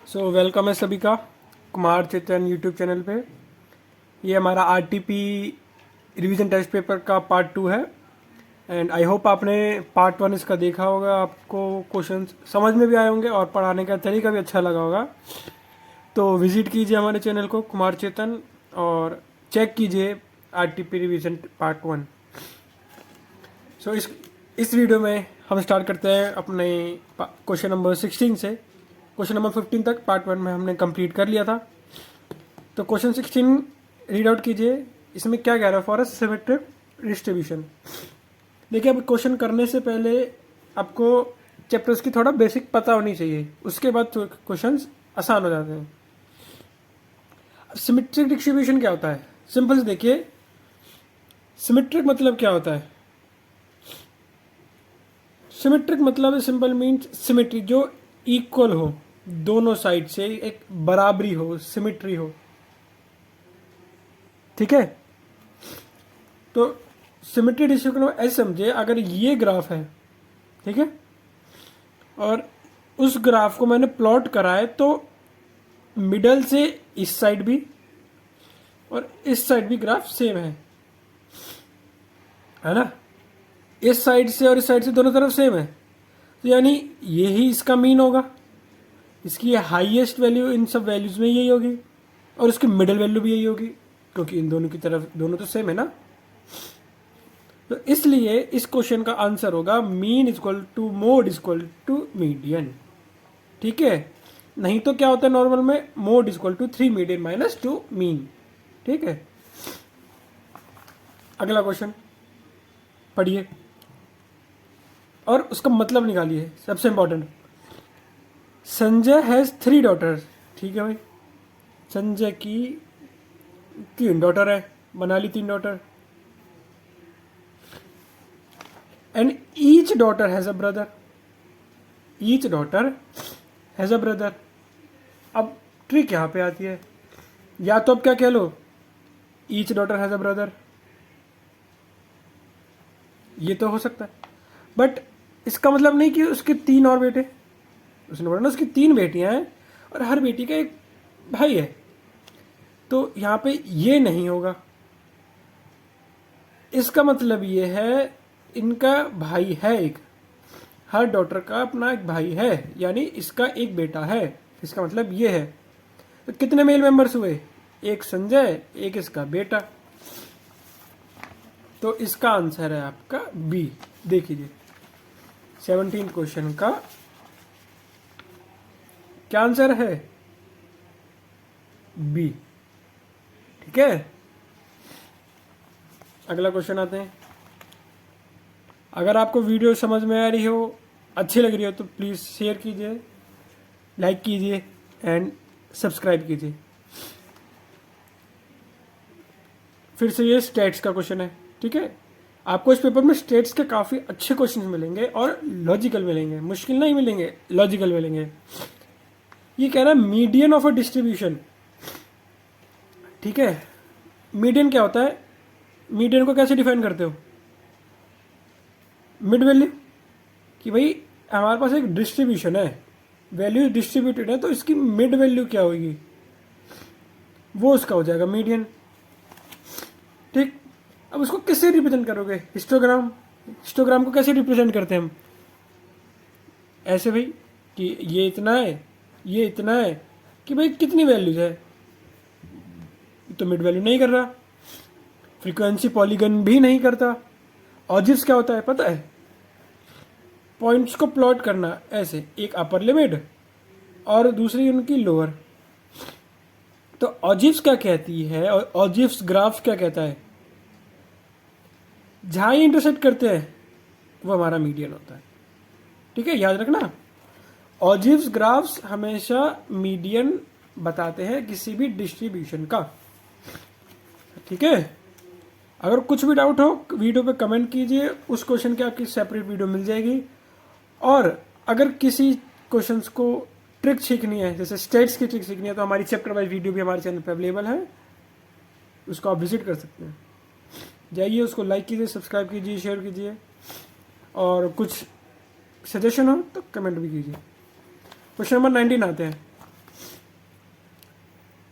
Welcome है सभी का कुमार चेतन यूट्यूब चैनल पे। ये हमारा आरटीपी रिवीजन टेस्ट पेपर का पार्ट 2 है। एंड आई होप आपने पार्ट 1 इसका देखा होगा, आपको क्वेश्चंस समझ में भी आए होंगे और पढ़ाने का तरीका भी अच्छा लगा होगा। तो विजिट कीजिए हमारे चैनल को कुमार चेतन और चेक कीजिए आरटीपी रिवीजन पार्ट 1। इस वीडियो में हम स्टार्ट करते हैं अपने क्वेश्चन नंबर 16 से। क्वेश्चन नंबर 15 तक पार्ट 1 में हमने कंप्लीट कर लिया था। तो क्वेश्चन 16 रीड आउट कीजिए। इसमें क्या कह रहा है? For a symmetric distribution. देखिए, अब क्वेश्चन करने से पहले आपको चैप्टर्स की थोड़ा बेसिक पता होनी चाहिए, उसके बाद क्वेश्चंस आसान हो जाते हैं। सिमेट्रिक डिस्ट्रीब्यूशन क्या होता है? सिंपल से देखिए, सिमेट्रिक मतलब क्या होता है? सिमेट्रिक मतलब सिंपल मीन्स सिमेट्री, जो इक्वल हो, दोनों साइड से एक बराबरी हो, सिमेट्री हो। ठीक है, तो सिमेट्री डिस्ट्रीब्यूशन ऐसे समझे, अगर ये ग्राफ है, ठीक है, और उस ग्राफ को मैंने प्लॉट करा है, तो मिडल से इस साइड भी और इस साइड भी ग्राफ सेम है ना? इस साइड से और इस साइड से दोनों तरफ सेम है, तो यानी यही इसका मीन होगा। इसकी हाईएस्ट वैल्यू इन सब वैल्यूज में यही होगी और इसकी मिडिल वैल्यू भी यही होगी, क्योंकि इन दोनों की तरफ दोनों तो सेम है ना। तो इसलिए इस क्वेश्चन का आंसर होगा mean equal to mode equal to median. ठीक है, नहीं तो क्या होता है नॉर्मल में? Mode equal to 3 median minus 2 mean. ठीक है, अगला क्वेश्चन पढ़िए और उसका मतलब निकालिए। सबसे इंपॉर्टेंट, संजय हैज 3 डॉटर्स। ठीक है भाई, संजय की 3 डॉटर है, बना ली 3 daughter. And each daughter has a brother. Each daughter has a brother. अब ट्रिक यहां पे आती है, या तो अब क्या कह लो, each daughter has a brother, ये तो हो सकता है, बट इसका मतलब नहीं कि उसके 3 और बेटे। उसने बोला ना उसकी 3 बेटियां हैं और हर बेटी का एक भाई है, तो यहां पे ये नहीं होगा। इसका मतलब ये है इनका भाई है एक, हर डॉटर का अपना एक भाई है, यानी इसका एक बेटा है। इसका मतलब ये है। तो कितने मेल मेंबर्स हुए? एक संजय, एक इसका बेटा। तो इसका आंसर है आपका बी। देखिए 17 क्वेश्चन का क्या आंसर है? बी। ठीक है, अगला क्वेश्चन आते हैं। अगर आपको वीडियो समझ में आ रही हो, अच्छी लग रही हो, तो प्लीज़ शेयर कीजिए, लाइक कीजिए एंड सब्सक्राइब कीजिए। फिर से ये स्टेट्स का क्वेश्चन है। ठीक है, आपको इस पेपर में स्टेट्स के काफ़ी अच्छे क्वेश्चन मिलेंगे और लॉजिकल मिलेंगे, मुश्किल नहीं मिलेंगे, लॉजिकल मिलेंगे। ये कह रहा है मीडियन ऑफ अ डिस्ट्रीब्यूशन। ठीक है, मीडियन क्या होता है? मीडियन को कैसे डिफाइन करते हो? मिड वैल्यू, कि भाई हमारे पास एक डिस्ट्रीब्यूशन है, वैल्यू डिस्ट्रीब्यूटेड है, तो इसकी मिड वैल्यू क्या होगी, वो उसका हो जाएगा मीडियन। ठीक, अब उसको किससे रिप्रेजेंट करोगे? हिस्टोग्राम। हिस्टोग्राम को कैसे रिप्रेजेंट करते हैं हम? ऐसे भाई कि ये इतना है, ये इतना है, कि भाई कितनी वैल्यूज है, तो मिड वैल्यू नहीं कर रहा। फ्रीक्वेंसी पॉलीगन भी नहीं करता। ऑजिव्स क्या होता है पता है? पॉइंट्स को प्लॉट करना ऐसे, एक अपर लिमिट और दूसरी उनकी लोअर। तो ऑजिव्स क्या कहती है और ऑजिव्स ग्राफ क्या कहता है? जहां ही इंटरसेक्ट करते हैं वो हमारा मीडियन होता है। ठीक है, याद रखना, ऑजिव्स ग्राफ्स हमेशा मीडियन बताते हैं किसी भी डिस्ट्रीब्यूशन का। ठीक है, अगर कुछ भी डाउट हो वीडियो पे कमेंट कीजिए, उस क्वेश्चन की आपकी सेपरेट वीडियो मिल जाएगी। और अगर किसी क्वेश्चंस को ट्रिक सीखनी है, जैसे स्टेट्स की ट्रिक सीखनी है, तो हमारी चैप्टर वाइज वीडियो भी हमारे चैनल पर अवेलेबल है, उसको आप विजिट कर सकते हैं। जाइए, उसको लाइक कीजिए, सब्सक्राइब कीजिए, शेयर कीजिए, और कुछ सजेशन हो तो कमेंट भी कीजिए। क्वेश्चन नंबर 19 आते हैं।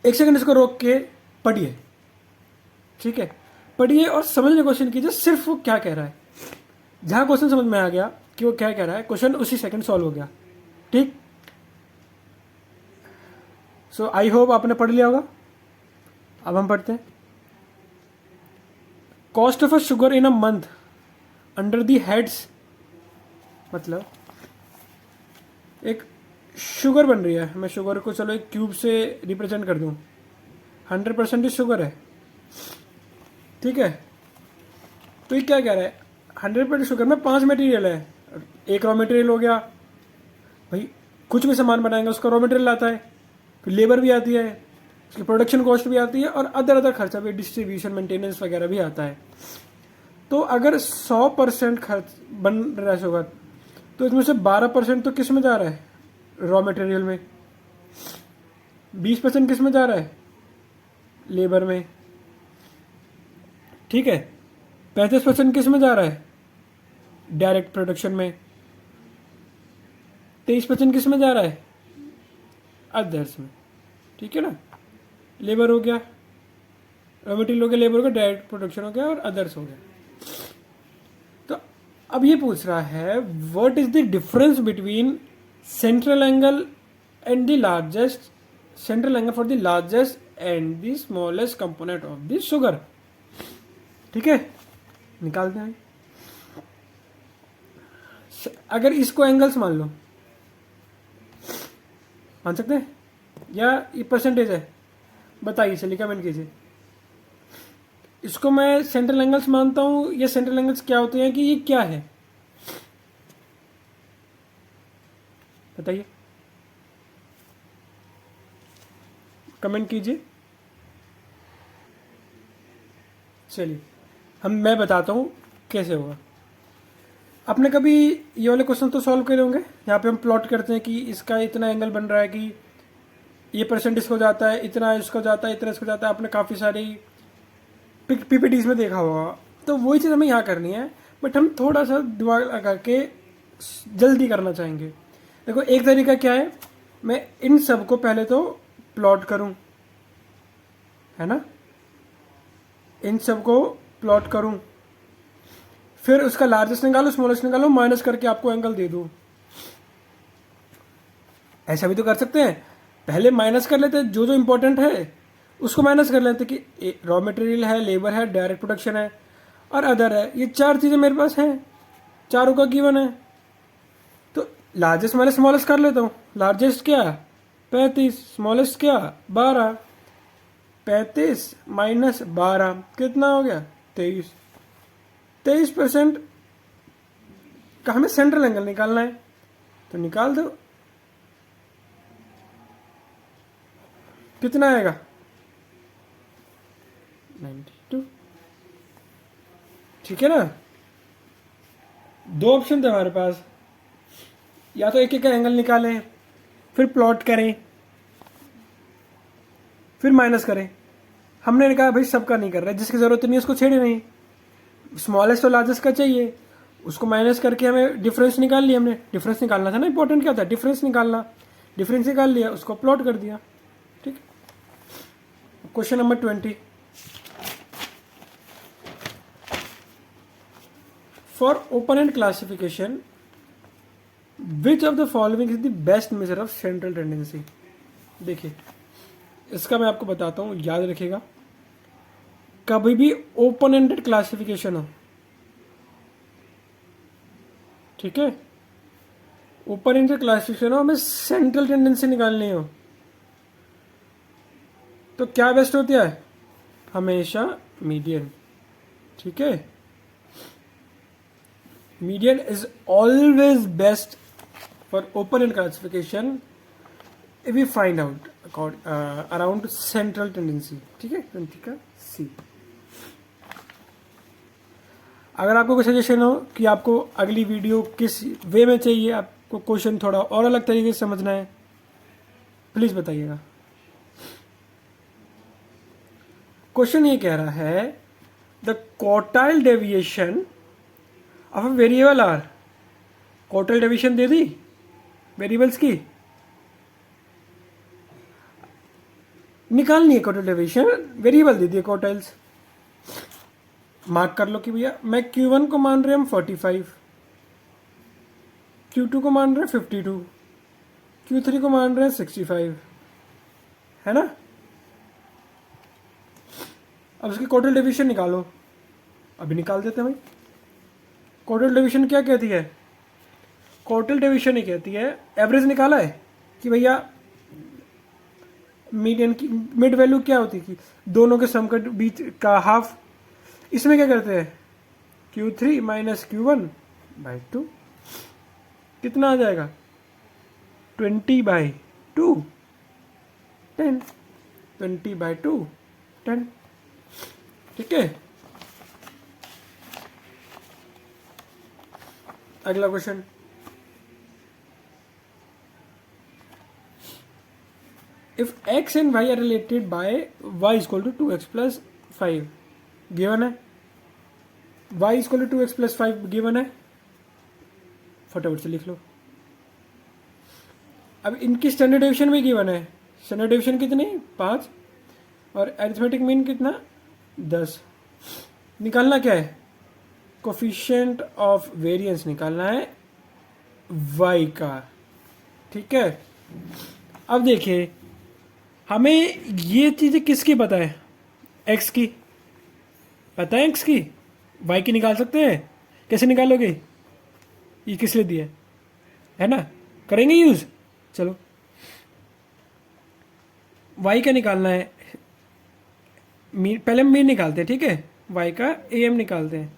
एक सेकंड इसको रोक के पढ़िए, ठीक है, पढ़िए और समझने क्वेश्चन कीजिए सिर्फ वो क्या कह रहा है। जहाँ क्वेश्चन समझ में आ गया कि वो क्या कह रहा है, क्वेश्चन उसी सेकंड सॉल्व हो गया, ठीक। सो आई होप आपने पढ़ लिया होगा। अब हम पढ़ते हैं। Cost of a sugar in a month under the heads, मतलब एक शुगर बन रही है, मैं शुगर को चलो एक क्यूब से रिप्रेजेंट कर दूं, 100% शुगर है, ठीक है। तो ये क्या कह रहा है, 100% शुगर में 5 मटेरियल है। एक रॉ मटेरियल हो गया, भाई कुछ भी सामान बनाएंगे उसका रॉ मटेरियल आता है, फिर लेबर भी आती है, उसकी प्रोडक्शन कॉस्ट भी आती है, और अदर खर्चा भी, डिस्ट्रीब्यूशन मेंटेनेंस वगैरह भी आता है। तो अगर 100% खर्च बन रहा है शुगर, तो इसमें से 12% तो किस में जा रहा है, रॉ मटेरियल में, 20% किस में जा रहा है, लेबर में, ठीक है, 35% किस में जा रहा है, डायरेक्ट प्रोडक्शन में, 23% किस में जा रहा है, अदर्स में, ठीक है ना। लेबर हो गया, रॉ मटेरियल हो गया, लेबर हो गया, डायरेक्ट प्रोडक्शन हो गया, और अदर्स हो गया। तो अब ये पूछ रहा है what is the difference between central angle and the largest, central angle for the largest and the smallest component of the sugar, ठीक है, निकालते हैं। अगर इसको एंगल्स मान लो, मान सकते हैं, या ये परसेंटेज है, बताइए, चलिए कमेंट कीजिए। इसको मैं सेंट्रल एंगल्स मानता हूं, या सेंट्रल एंगल्स क्या होते हैं, कि ये क्या है, बताइए, कमेंट कीजिए। चलिए मैं बताता हूँ कैसे होगा। आपने कभी ये वाले क्वेश्चन तो सॉल्व करे होंगे, यहाँ पे हम प्लॉट करते हैं कि इसका इतना एंगल बन रहा है, कि ये परसेंट इसको जाता है, इतना इसको जाता है, इतना इसको जाता है। आपने काफ़ी सारी पीपीटीज में देखा होगा। तो वही चीज़ हमें यहाँ करनी है, बट हम थोड़ा सा दिमाग लगा के जल्दी करना चाहेंगे। देखो एक तरीका क्या है, मैं इन सब को पहले तो प्लॉट करूं, है ना, इन सब को प्लॉट करूं, फिर उसका लार्जेस्ट निकालो, स्मॉलेस्ट निकालो, माइनस करके आपको एंगल दे दूं। ऐसा भी तो कर सकते हैं, पहले माइनस कर लेते हैं, जो जो इंपॉर्टेंट है उसको माइनस कर लेते कि रॉ मटेरियल है, लेबर है, डायरेक्ट प्रोडक्शन है, और अदर है। ये 4 चीज़ें मेरे पास हैं, चारों का गिवन है। तो लार्जेस्ट माइनस स्मॉलेस्ट कर लेता हूँ। लार्जेस्ट क्या, 35, स्मॉलेस्ट क्या, 12। 35 माइनस 12 कितना हो गया, 23। 23% का हमें सेंट्रल एंगल निकालना है, तो निकाल दो, कितना आएगा, 92, ठीक है ना। 2 ऑप्शन थे हमारे पास, या तो एक एक का एंगल निकालें, फिर प्लॉट करें, फिर माइनस करें। हमने कहा भाई सबका नहीं कर रहा है, जिसकी जरूरत नहीं है उसको छेड़े नहीं। स्मॉलेस्ट और लार्जेस्ट का चाहिए, उसको माइनस करके हमें डिफरेंस निकाल लिया। हमने डिफरेंस निकालना था ना, इंपॉर्टेंट क्या था, डिफरेंस निकालना। डिफरेंस निकाल लिया, उसको प्लॉट कर दिया, ठीक। Question number 20, for open and classification which of the following is the best measure of central tendency. देखिए इसका मैं आपको बताता हूँ, याद रखिएगा। कभी भी ओपन एंडेड क्लासिफिकेशन हो, ठीक है, ओपन एंडेड क्लासिफिकेशन हो, हमें सेंट्रल टेंडेंसी निकालनी हो, तो क्या बेस्ट होता है, हमेशा मीडियन, ठीक है। Median is always best for open and classification if we find out around central tendency, ठीक है। 20 का सी। अगर आपको कोई सजेशन हो कि आपको अगली वीडियो किस वे में चाहिए, आपको क्वेश्चन थोड़ा और अलग तरीके से समझना है, प्लीज बताइएगा। क्वेश्चन ये कह रहा है the quartile deviation of a variable are. Quartile deviation दे दी वेरिएबल्स की, निकालनी है कोटल डेविएशन, वेरिएबल दे दिए कोटल्स, मार्क कर लो कि भैया मैं Q1 को मान रहे हम 45, Q2 को मान रहे हैं 52, Q3 को मान रहे हैं 65, है ना। अब इसकी कोटल डेविएशन निकालो, अभी निकाल देते हैं भाई। कोटल डेविएशन क्या कहती है? कोटल डेविएशन ही कहती है, एवरेज निकाला है कि भैया मीडियन की मिड वैल्यू क्या होती है कि दोनों के सम के बीच का हाफ। इसमें क्या करते हैं, Q3 माइनस Q1/2, कितना आ जाएगा 20/2, 10, 20/2 10, ठीक है। अगला question, if x and y are related by y is equal to 2x plus 5 given है, y is equal to 2x plus 5 given है, फटाफट से लिख लो। अब इनकी स्टैंडर्ड डेविएशन भी गिवन है, स्टैंडर्ड डेविएशन कितनी 5 और अरिथमेटिक मीन कितना 10। निकालना क्या है, कोफिशिएंट ऑफ वेरिएंस निकालना है y का, ठीक है। अब देखिए हमें ये चीज़ें किसकी पता है, x की पता है, x की, y की निकाल सकते हैं, कैसे निकालोगे, ये किस लिए दिया है ना, करेंगे यूज़। चलो y का निकालना है, पहले हम मीन निकालते हैं, ठीक है, y का am निकालते हैं।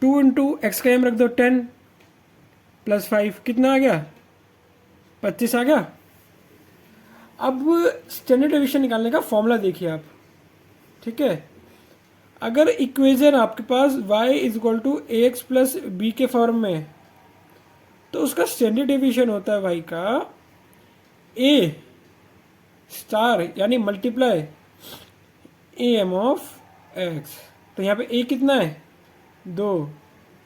2 इंटू एक्स का एम रख दो 10 प्लस 5 कितना आ गया 25 आ गया। अब स्टैंडर्ड डेविएशन निकालने का फॉर्मूला देखिए आप, ठीक है। अगर इक्वेशन आपके पास y is equal to a x plus b के फॉर्म में है, तो उसका स्टैंडर्ड डेविएशन होता है y का a स्टार यानी multiply a m of x. तो यहाँ पे a कितना है 2,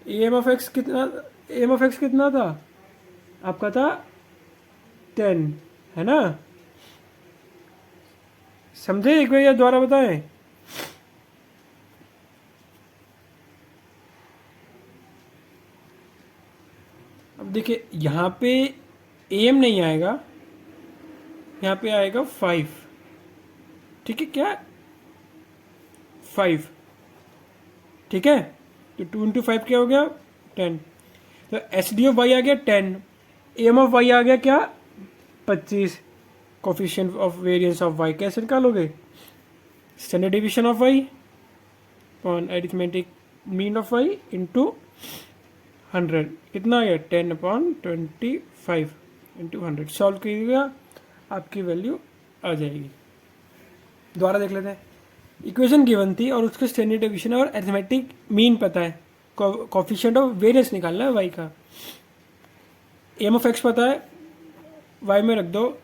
ए एम ऑफ एक्स कितना, ए एम ऑफ एक्स कितना था आपका था 10, है ना। समझे, एक बार या दोबारा बताएं। अब देखिए यहाँ पे एम नहीं आएगा, यहाँ पे आएगा 5, ठीक है, क्या 5, ठीक है। तो 2 इंटू 5 क्या हो गया 10, तो एच डी ऑफ वाई आ गया 10, एम ऑफ वाई आ गया क्या 25, coefficient of variance of y कैसे निकालोगे, standard deviation of y upon arithmetic mean of y into 100, कितना आ गया 10/25 इंटू 100। सॉल्व कीजिएगा आपकी वैल्यू आ जाएगी। दोबारा देख लेते हैं, इक्वेशन गिवन थी और उसका स्टैंडर्ड डेविएशन और अरिथमेटिक मीन पता है, कोफिशिएंट ऑफ वेरिएंस निकालना है वाई का, एम ऑफ एक्स पता है, वाई में रख दो,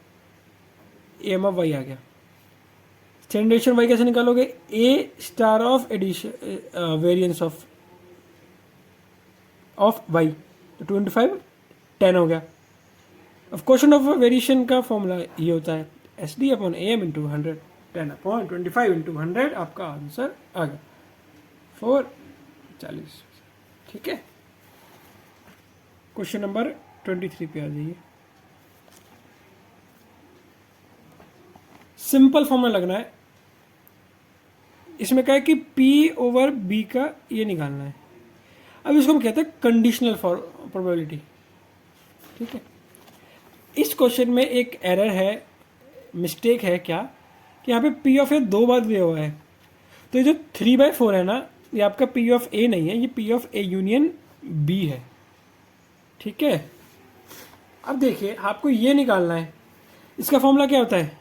एम ऑफ वाई आ गया। स्टैंडर्ड डेविएशन वाई कैसे निकालोगे, A star of addition variance of Y, तो 2 इंटू 5 10 हो गया। अब क्वेश्चन ऑफ वेरिएशन का फॉर्मूला ये होता है S D upon A M into 100, 10/25 into 100 आपका आंसर आ गया 440, ठीक है। क्वेश्चन नंबर 23 पे आ जाइए। सिंपल फॉर्मूला लगना है, इसमें क्या है कि P ओवर B का ये निकालना है। अब इसको हम कहते हैं कंडीशनल प्रोबेबिलिटी, ठीक है। इस क्वेश्चन में एक एरर है, मिस्टेक है क्या कि यहाँ पे P ऑफ ए 2 बार दिया हुआ है, तो ये जो 3/4 है ना, ये आपका P ऑफ ए नहीं है, ये P of A union B है, ठीक है। अब देखिए आपको ये निकालना है, इसका फॉर्मूला क्या होता है,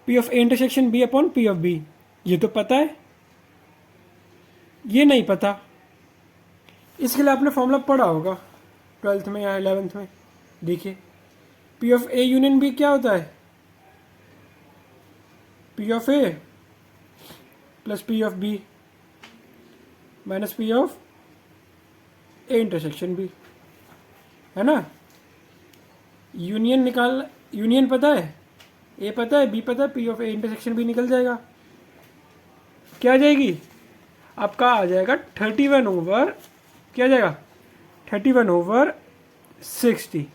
P of a intersection B upon P of B, ये तो पता है, ये नहीं पता, इसके लिए आपने फॉर्मूला पढ़ा होगा 12th में या 11th में। देखिए P of A union B क्या होता है, P of A plus P of B minus P of a intersection B, है ना। यूनियन निकाल, यूनियन पता है ए पता है, बी पता है, p of a intersection b निकल जाएगा। क्या आ जाएगी आपका, आ जाएगा 31/, क्या आ जाएगा 31/60।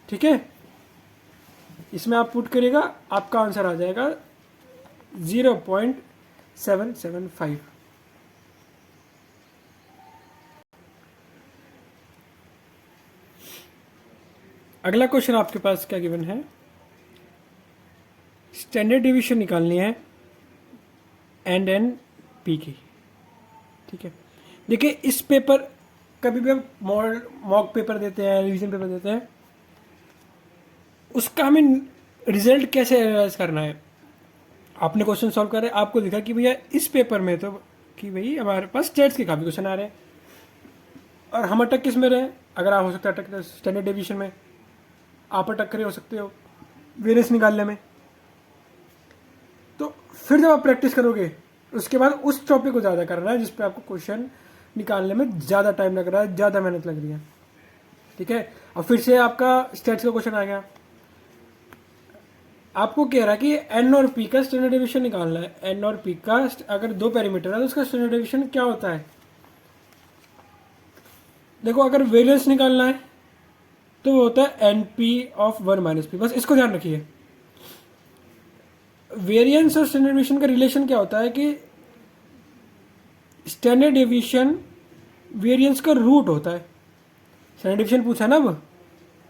ठीक है, इसमें आप पुट करिएगा, आपका आंसर आ जाएगा 0.775। अगला क्वेश्चन आपके पास क्या गिवन है, स्टैंडर्ड डिवीजन निकालनी है एंड एन पी की। ठीक है, देखिए इस पेपर, कभी भी हम मॉक पेपर देते हैं, रिवीजन पेपर देते हैं, उसका हमें रिजल्ट कैसे एनालाइज करना है। आपने क्वेश्चन सॉल्व करे, आपको दिखा कि भैया इस पेपर में तो कि भाई हमारे पास स्टेट्स के काफ़ी क्वेश्चन आ रहे हैं, और हम अटक किस में रहे, अगर आप हो सकता है अटक स्टैंडर्ड डिवीजन में, आप अटक करे हो सकते हो वेरियंस निकालने में। तो फिर जब आप प्रैक्टिस करोगे उसके बाद उस टॉपिक को ज़्यादा करना है जिस पे आपको क्वेश्चन निकालने में ज़्यादा टाइम लग रहा है, ज़्यादा मेहनत लग रही है। ठीक है, और फिर से आपका स्टेट्स का क्वेश्चन आ गया, आपको कह रहा है कि एन और पी का स्टैंडर्ड डिवीजन निकालना है। एन और पी का अगर 2 पैरामीटर है तो उसका स्टैंडर्ड डिवीजन क्या होता है। देखो अगर वेरियंस निकालना है तो वो होता है n p of 1 minus p, बस इसको ध्यान रखिए। वेरियंस और स्टैंडर्ड डिवीजन का रिलेशन क्या होता है कि स्टैंडर्ड डिवीजन वेरियंस का रूट होता है। स्टैंडर्ड डिवीजन पूछा ना, अब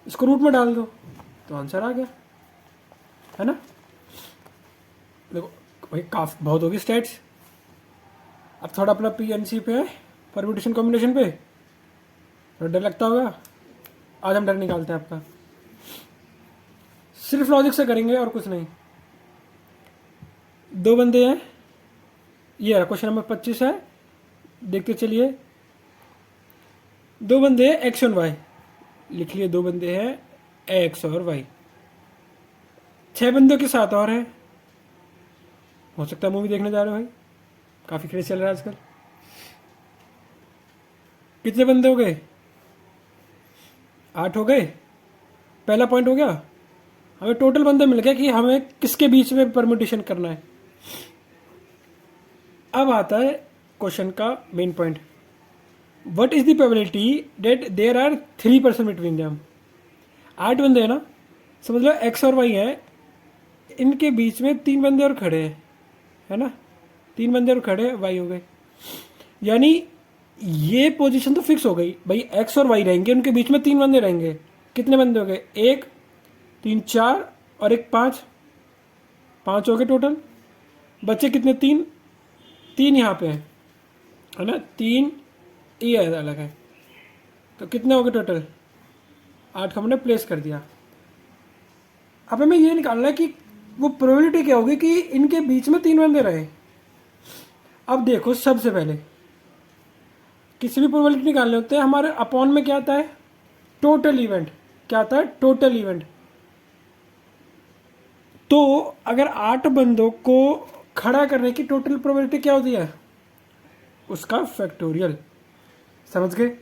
इसको रूट में डाल दो तो आंसर आ गया, है ना। देखो भाई काफी बहुत होगी स्टेट्स, अब थोड़ा अपना पीएनसी पे है, परम्यूटेशन कॉम्बिनेशन पे थोड़ा डर लगता होगा, आज हम डर निकालते हैं आपका, सिर्फ लॉजिक से करेंगे और कुछ नहीं। 2 बंदे हैं, ये क्वेश्चन नंबर 25 है, देखते चलिए। 2 बंदे हैं एक्स और वाई, लिख लिए 2 बंदे हैं एक्स और वाई, 6 बंदों के साथ और हैं, हो सकता है मूवी देखने जा रहे हो भाई, काफी क्रेज चल रहा है आजकल। कितने बंदे हो गए, 8 हो गए, पहला पॉइंट हो गया। हमें टोटल बंदे मिल गए कि हमें किसके बीच में परम्यूटेशन करना है। अब आता है क्वेश्चन का main point, what is the probability that there are 3 person between them. 8 बंदे हैं ना, समझ लो एक्स और वाई है, इनके बीच में 3 बंदे और खड़े हैं, है ना, 3 बंदे और खड़े, वाई हो गए, यानी ये पोजीशन तो फिक्स हो गई भाई, एक्स और वाई रहेंगे, उनके बीच में 3 बंदे रहेंगे। कितने बंदे हो गए, 1 3 4 और 1 5, 5 हो गए टोटल। बच्चे कितने, 3 3 यहाँ पे है ना, 3 ये अलग है, तो कितने हो गए टोटल, 8 हमने प्लेस कर दिया। अब हमें ये निकालना है कि वो प्रोबेबिलिटी क्या होगी कि इनके बीच में 3 बंदे रहे। अब देखो सबसे पहले किसी भी प्रोबेबिलिटी निकालने होते हैं, हमारे अपॉन में क्या आता है, टोटल इवेंट, क्या आता है, टोटल इवेंट। तो अगर 8 बंदों को खड़ा करने की टोटल प्रोबेबिलिटी क्या होती है, उसका फैक्टोरियल, समझ गए,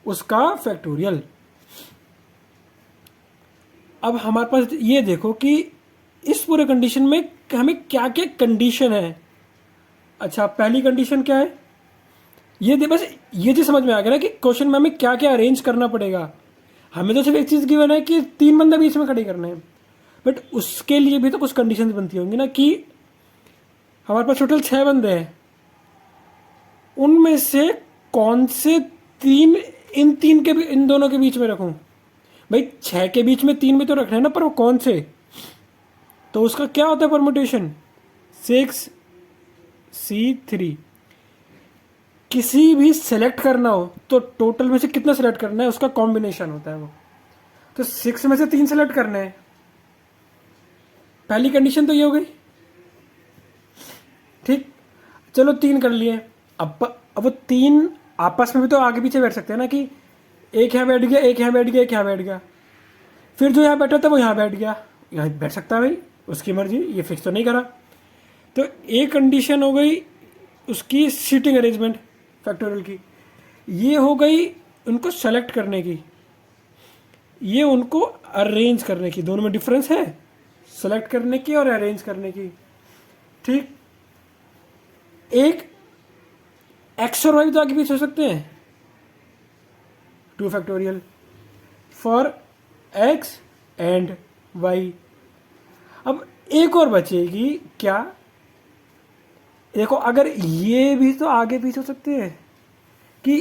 उसका फैक्टोरियल। अब हमारे पास ये देखो कि इस पूरे कंडीशन में हमें क्या क्या कंडीशन है। अच्छा पहली कंडीशन क्या है, ये दे, बस ये चीज समझ में आ गया ना कि क्वेश्चन में हमें क्या क्या अरेंज करना पड़ेगा। हमें तो सिर्फ एक चीज गिवन है कि 3 बंदे बीच में खड़े करने हैं, बट उसके लिए भी तो कुछ कंडीशन बनती होंगी ना, कि हमारे पास टोटल 6 बंदे हैं, उनमें से कौन से 3 इन दोनों के बीच में रखूं। भाई 6 के बीच में 3 भी तो रखना है ना, पर वो कौन से, तो उसका क्या होता है परम्यूटेशन, 6C3। किसी भी सेलेक्ट करना हो तो टोटल में से कितना सेलेक्ट करना है, उसका कॉम्बिनेशन होता है वो, तो 6 में से 3 सेलेक्ट करने हैं। पहली कंडीशन तो ये हो गई, ठीक, चलो 3 कर लिए। अब वो 3 आपस में भी तो आगे पीछे बैठ सकते हैं ना, कि एक यहाँ बैठ गया, एक यहाँ बैठ गया, एक यहाँ बैठ गया, फिर जो यहाँ बैठा था वो यहाँ बैठ गया, यहाँ बैठ सकता है भाई, उसकी मर्जी, ये फिक्स तो नहीं करा। तो एक कंडीशन हो गई उसकी सीटिंग अरेंजमेंट फैक्टोरियल की, ये हो गई उनको सेलेक्ट करने की, ये उनको अरेंज करने की, दोनों में डिफरेंस है, सेलेक्ट करने की और अरेंज करने की। ठीक, एक एक्स और वाई तो आगे पीछे हो सकते हैं, 2 factorial for x and y. अब एक और बचेगी क्या, देखो अगर ये भी तो आगे पीछे हो सकते हैं कि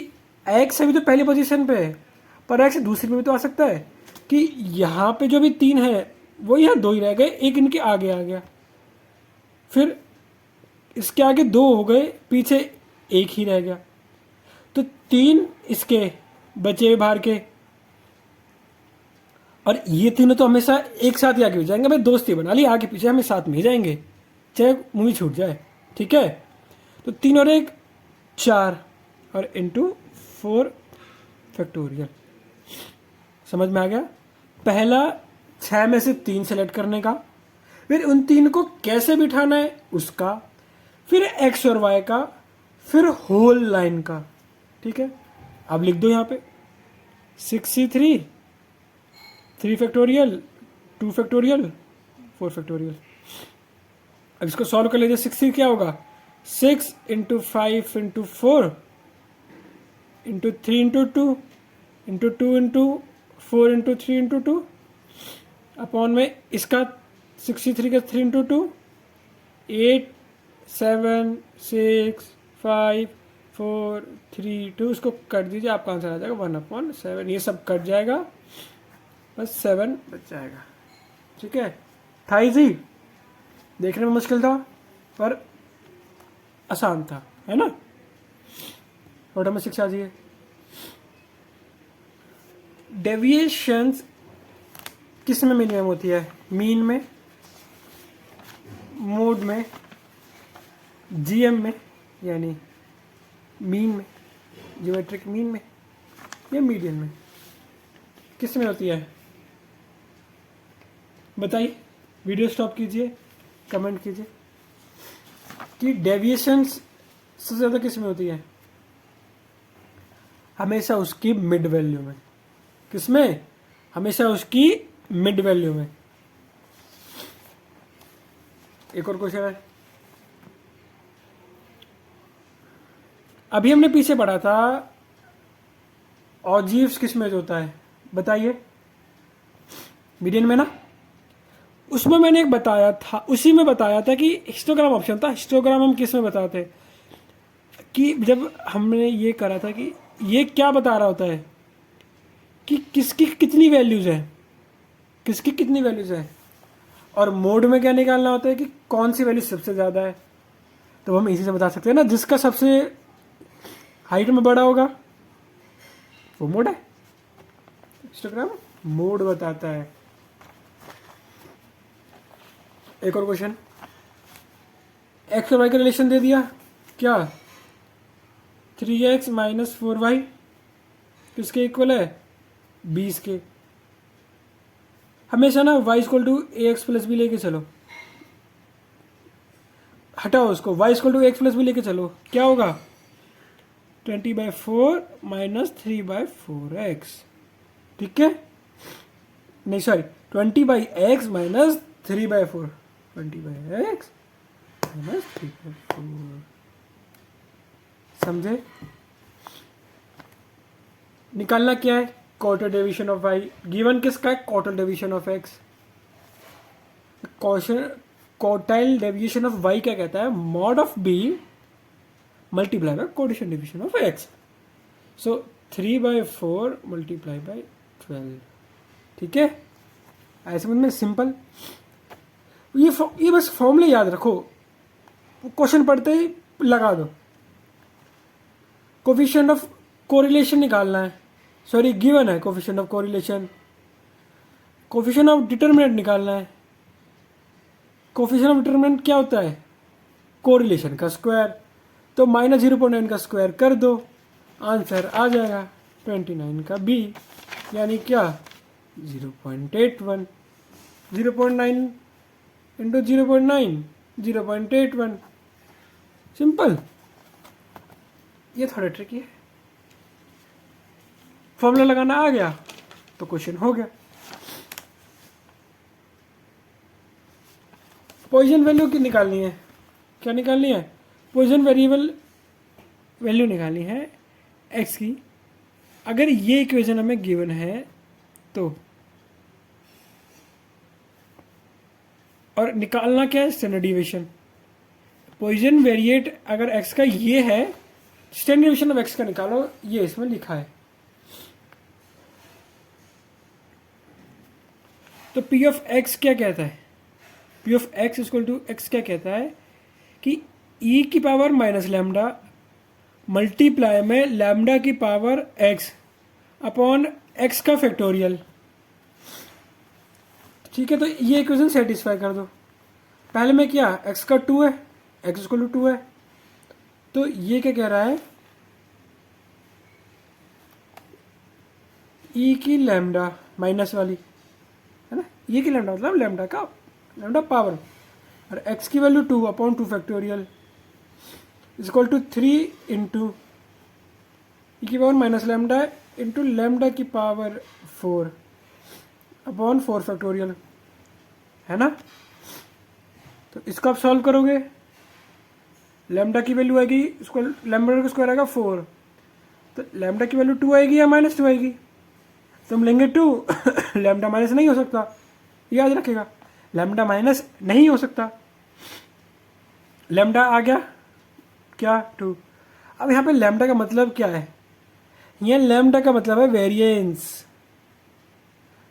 एक्स अभी तो पहली पोजीशन पे है, पर एक्स दूसरी में भी तो आ सकता है कि यहाँ पे जो भी 3 है वो यहाँ 2 ही रह गए, एक इनके आगे आ गया, फिर इसके आगे 2 हो गए, पीछे एक ही रह गया, तो 3 इसके बचे बाहर के, और ये तीनों तो हमेशा एक साथ ही आगे भी जाएंगे। भाई दोस्ती बना ली, आगे पीछे हमें साथ में ही जाएंगे चाहे मूवी छूट जाए। ठीक है, तो 3 और 1 4 और इंटू 4 फैक्टोरियल। समझ में आ गया? पहला 6 में से 3 सेलेक्ट करने का, फिर उन 3 को कैसे बिठाना है उसका, फिर एक्स और वाई का, फिर होल लाइन का। ठीक है, अब लिख दो यहाँ पे 63 3 फैक्टोरियल 2 फैक्टोरियल 4 फैक्टोरियल। अब इसको सॉल्व कर लीजिए। 60 क्या होगा, 6 into 5 into 4 into 3 into 2 into 2 into 4 into 3 into 2 upon में इसका 63 का 3 इंटू 2 8 7 6 5 4 3 2, इसको कट दीजिए, आपका आंसर आ जाएगा 1/7। ये सब कट जाएगा, बस 7 बच जाएगा। ठीक है, था इजी, देखने में मुश्किल था पर आसान था, है ना। और हमें शिक्षा दी है डेविएशंस किस में मिनिमम होती है, मीन में, मोड में, जीएम में यानी मीन में, ज्योमेट्रिक मीन में, या मीडियन में, किस में होती है बताइए। वीडियो स्टॉप कीजिए, कमेंट कीजिए कि डेविएशंस सबसे ज़्यादा किस में होती है। हमेशा उसकी मिड वैल्यू में। किसमें, हमेशा उसकी मिड वैल्यू में। एक और क्वेश्चन है, अभी हमने पीछे पढ़ा था ऑजीव्स किस में होता है, बताइए। मीडियन में ना, उसमें मैंने एक बताया था, उसी में बताया था कि हिस्टोग्राम ऑप्शन था। हिस्टोग्राम हम किस में बताते कि जब हमने ये करा था कि ये क्या बता रहा होता है कि किसकी कितनी वैल्यूज है, किसकी कितनी वैल्यूज है, और मोड में क्या निकालना होता है कि कौन सी वैल्यू सबसे ज़्यादा है। तो हम इसी से बता सकते हैं ना, जिसका सबसे हाइट में बड़ा होगा वो मोड है। हिस्टोग्राम मोड बताता है। एक और क्वेश्चन, एक्स और वाई का रिलेशन दे दिया क्या, 3x माइनस 4y किसके इक्वल है, 20 के। हमेशा ना y equal to a x plus b लेके चलो, हटाओ उसको, y equal to x plus b लेके चलो, क्या होगा 20/4 माइनस 3/4x। ठीक है, नहीं sorry 20/x minus 3/4, 20/x minus 3/4। समझे, निकालना क्या है, quarter deviation of y। Given किसका है, quarter deviation of x। Quartile deviation of y क्या कहता है, mod of b multiply by quarter deviation of x। So 3/4 multiply by 12। ठीक है, ऐसे में सिंपल, ये बस फॉर्मूले याद रखो, क्वेश्चन पढ़ते ही लगा दो। कोफिशिएंट ऑफ कोरिलेशन निकालना है, सॉरी गिवन है coefficient of correlation. Coefficient of determinant निकालना है। कोफिशिएंट ऑफ डिटरमिनेंट क्या होता है, कोरिलेशन का स्क्वायर। तो -0.9 का स्क्वायर कर दो, आंसर आ जाएगा 29 का बी, यानी क्या 0.81। 0.9 इंटू 0.9 0.81। सिंपल, ये थोड़ा ट्रिकी है। फॉर्मूला लगाना आ गया तो क्वेश्चन हो गया। पोजीशन वैल्यू की निकालनी है, क्या निकालनी है, पोजीशन वेरिएबल वैल्यू निकालनी है एक्स की। अगर ये इक्वेशन हमें गिवन है तो, और निकालना क्या है, स्टैंडर्ड डिविएशन। पोजीशन वेरिएट अगर एक्स का ये है, स्टैंडर्ड डिविएशन ऑफ एक्स का निकालो, ये इसमें लिखा है। तो पी ऑफ एक्स क्या कहता है, p of x equal to x क्या कहता है कि ई की पावर माइनस लैम्डा मल्टीप्लाई में लैम्डा की पावर एक्स अपॉन एक्स का फैक्टोरियल। ठीक है, तो ये इक्वेशन सेटिस्फाई कर दो। पहले में क्या, एक्स का 2 है, एक्स इक्वल टू 2 है, तो ये क्या कह रहा है, ई की लैम्डा माइनस वाली है ना, ई की लैम्डा मतलब लैम्डा का लैम्डा पावर, और एक्स की value 2 upon 2 factorial is equal to 3 into E की power minus lambda into lambda की पावर 4 अपॉन 4 फैक्टोरियल, है ना। तो इसको आप सॉल्व करोगे, लैम्डा की वैल्यू आएगी, इसको लैम्डा का स्क्वायर आएगा 4, तो लैम्डा की वैल्यू 2 आएगी या माइनस 2 आएगी, तो हम लेंगे 2 लैम्डा माइनस नहीं हो सकता, याद रखेगा, लैम्डा माइनस नहीं हो सकता, लैम्डा आ गया क्या 2। अब यहाँ पे लैम्डा का मतलब क्या है, यहाँ लैम्डा का मतलब है वेरिएंस,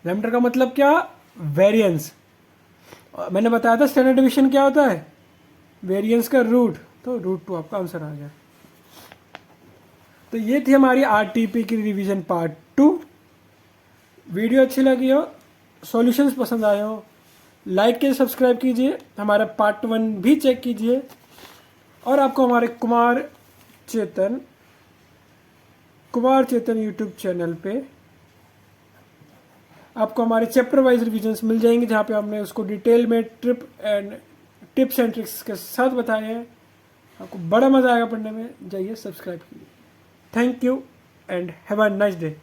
लैम्डा का मतलब क्या, वेरिएंस। मैंने बताया था स्टैंडर्ड डिवीजन क्या होता है, वेरिएंस का रूट, तो √2 आपका आंसर आ गया। तो ये थी हमारी आरटीपी की रिवीजन पार्ट 2। वीडियो अच्छी लगी हो, सॉल्यूशंस पसंद आए हो, लाइक कीजिए, सब्सक्राइब कीजिए, हमारा पार्ट 1 भी चेक कीजिए, और आपको हमारे कुमार चेतन यूट्यूब चैनल पे आपको हमारे चैप्टर वाइज रिविजन्स मिल जाएंगे, जहाँ पे हमने उसको डिटेल में टिप्स एंड ट्रिक्स के साथ बताए हैं। आपको बड़ा मज़ा आएगा पढ़ने में, जाइए सब्सक्राइब कीजिए। Thank you and have a nice day.